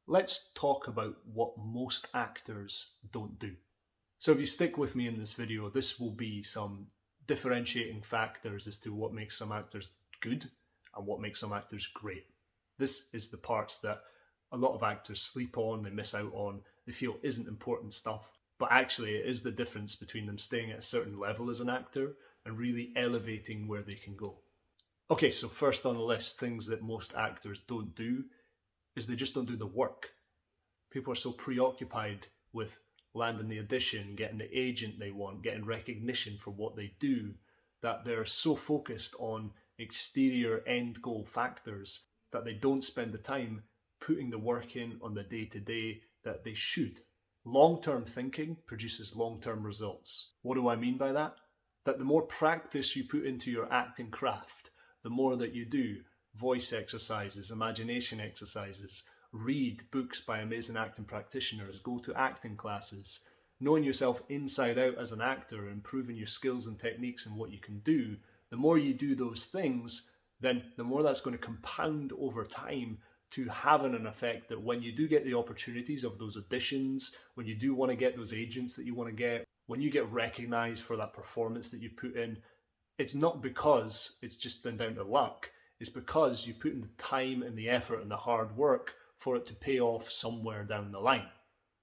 let's talk about what most actors don't do. So if you stick with me in this video, this will be some differentiating factors as to what makes some actors good and what makes some actors great. This is the parts that a lot of actors sleep on, they miss out on, they feel isn't important stuff, but actually it is the difference between them staying at a certain level as an actor and really elevating where they can go. Okay, so first on the list, things that most actors don't do is they just don't do the work. People are so preoccupied with landing the audition, getting the agent they want, getting recognition for what they do, that they're so focused on exterior end goal factors that they don't spend the time putting the work in on the day-to-day that they should. Long-term thinking produces long-term results. What do I mean by that? That the more practice you put into your acting craft, the more that you do voice exercises, imagination exercises, read books by amazing acting practitioners, go to acting classes, knowing yourself inside out as an actor, improving your skills and techniques and what you can do, the more you do those things, then the more that's going to compound over time to having an effect that when you do get the opportunities of those auditions, when you do want to get those agents that you want to get, when you get recognized for that performance that you put in, it's not because it's just been down to luck. It's because you put in the time and the effort and the hard work for it to pay off somewhere down the line.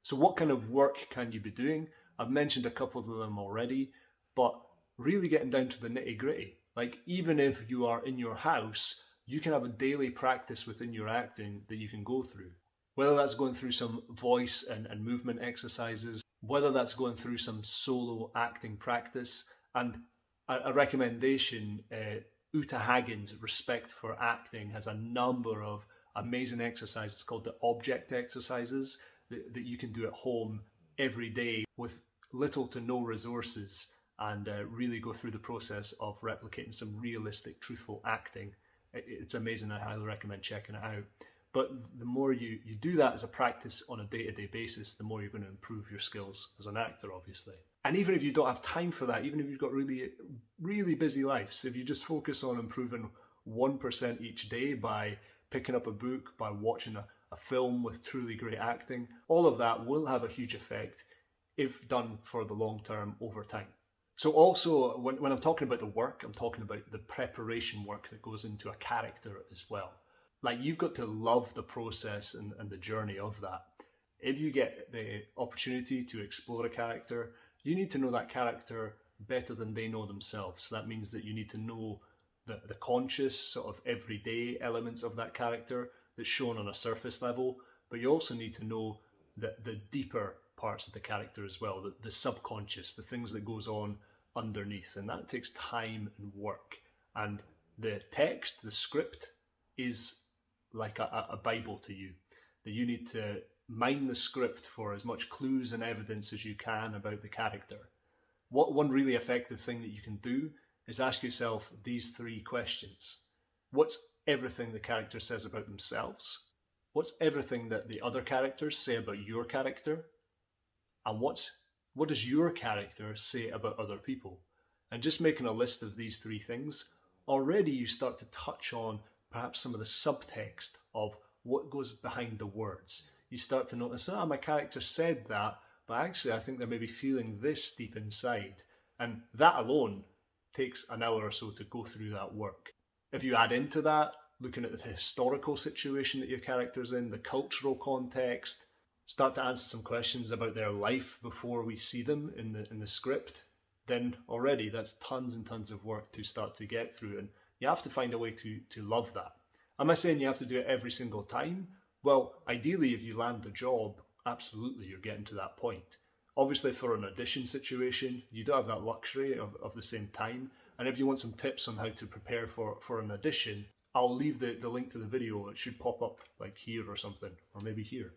So what kind of work can you be doing? I've mentioned a couple of them already, but really getting down to the nitty-gritty. Like, even if you are in your house, you can have a daily practice within your acting that you can go through. Whether that's going through some voice and movement exercises, whether that's going through some solo acting practice, and a recommendation, Uta Hagen's Respect for Acting has a number of amazing exercises called the object exercises that you can do at home every day with little to no resources and really go through the process of replicating some realistic, truthful acting. It's amazing. I highly recommend checking it out. But the more you do that as a practice on a day-to-day basis, the more you're going to improve your skills as an actor, obviously. And even if you don't have time for that, even if you've got really, really busy lives, if you just focus on improving 1% each day by picking up a book, by watching a film with truly great acting, all of that will have a huge effect if done for the long term over time. So also, when I'm talking about the work, I'm talking about the preparation work that goes into a character as well. Like, you've got to love the process and the journey of that. If you get the opportunity to explore a character, you need to know that character better than they know themselves. So that means that you need to know the conscious, sort of everyday elements of that character that's shown on a surface level, but you also need to know the deeper parts of the character as well, the subconscious, the things that goes on underneath, and that takes time and work. And the text, the script, is like a Bible to you, that you need to mine the script for as much clues and evidence as you can about the character. One really effective thing that you can do is ask yourself these three questions. What's everything the character says about themselves? What's everything that the other characters say about your character? And what does your character say about other people? And just making a list of these three things, already you start to touch on perhaps some of the subtext of what goes behind the words. You start to notice, my character said that, but actually I think they're maybe feeling this deep inside. And that alone takes an hour or so to go through that work. If you add into that, looking at the historical situation that your character's in, the cultural context, start to answer some questions about their life before we see them in the script, then already that's tons and tons of work to start to get through. And you have to find a way to love that. Am I saying you have to do it every single time? Well, ideally, if you land the job, absolutely, you're getting to that point. Obviously, for an audition situation, you don't have that luxury of the same time. And if you want some tips on how to prepare for an audition, I'll leave the link to the video. It should pop up like here or something, or maybe here.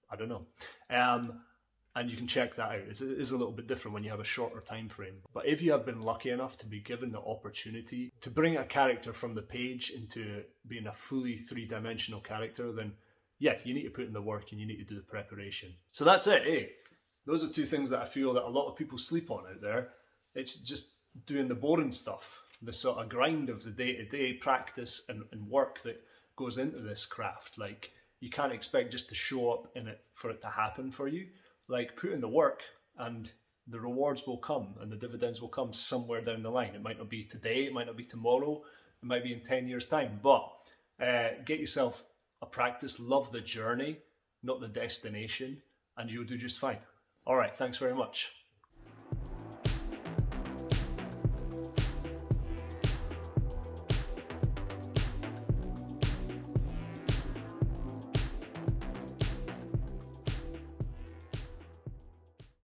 I don't know. And you can check that out. It is a little bit different when you have a shorter time frame. But if you have been lucky enough to be given the opportunity to bring a character from the page into being a fully three-dimensional character, then yeah, you need to put in the work and you need to do the preparation. So that's it, eh? Those are two things that I feel that a lot of people sleep on out there. It's just doing the boring stuff, the sort of grind of the day-to-day practice and work that goes into this craft. Like, You can't expect just to show up in it for it to happen for you. Like, put in the work and the rewards will come and the dividends will come somewhere down the line. It might not be today, it might not be tomorrow, it might be in 10 years' time, but get yourself a practice, love the journey, not the destination, and you'll do just fine. All right, thanks very much.